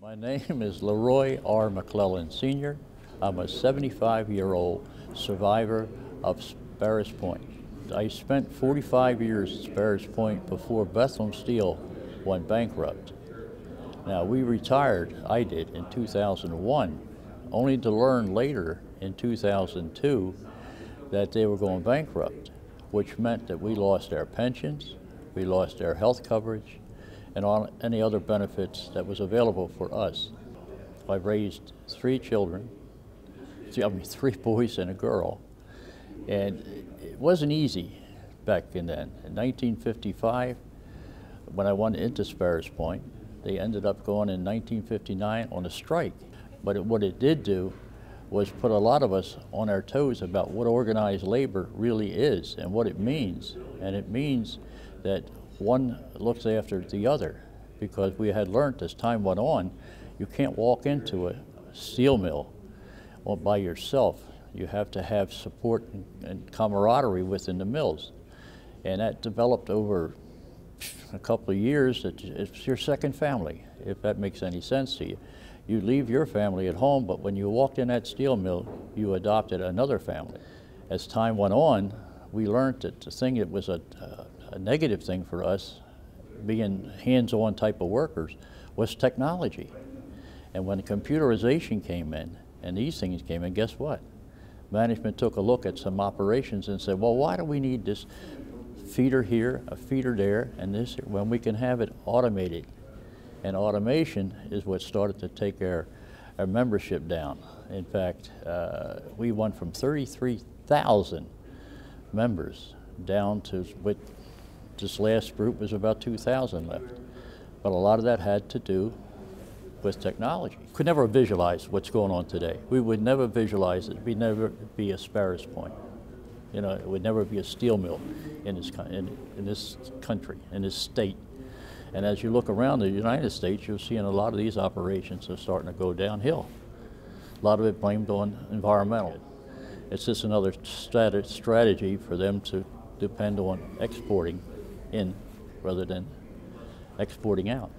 My name is LeRoy R. Mcclelland Sr. I'm a 75-year-old survivor of Sparrows Point. I spent 45 years at Sparrows Point before Bethlehem Steel went bankrupt. Now, we retired, I did, in 2001, only to learn later in 2002 that they were going bankrupt, which meant that we lost our pensions, we lost our health coverage, and on any other benefits that was available for us. I've raised three children, three boys and a girl, and it wasn't easy back then. In 1955, when I went into Sparrows Point, they ended up going in 1959 on a strike. But what it did do was put a lot of us on our toes about what organized labor really is and what it means. And it means that one looks after the other, because we had learned as time went on, you can't walk into a steel mill by yourself. You have to have support and camaraderie within the mills. And that developed over a couple of years. It's your second family, if that makes any sense to you. You leave your family at home, but when you walked in that steel mill, you adopted another family. As time went on, we learned that the thing that was a negative thing for us, being hands-on type of workers, was technology. And when computerization came in, and these things came in, guess what? Management took a look at some operations and said, well, why do we need this feeder here, a feeder there, and this here, when we can have it automated? And automation is what started to take our membership down. In fact, we went from 33,000 members down to what this last group was about 2,000 left. But a lot of that had to do with technology. Could never visualize what's going on today. We would never visualize it. We'd never be a Sparrows Point. You know, it would never be a steel mill in this country, in this state. And as you look around the United States, you're seeing a lot of these operations are starting to go downhill. A lot of it blamed on environmental. It's just another strategy for them to depend on exporting in rather than exporting out.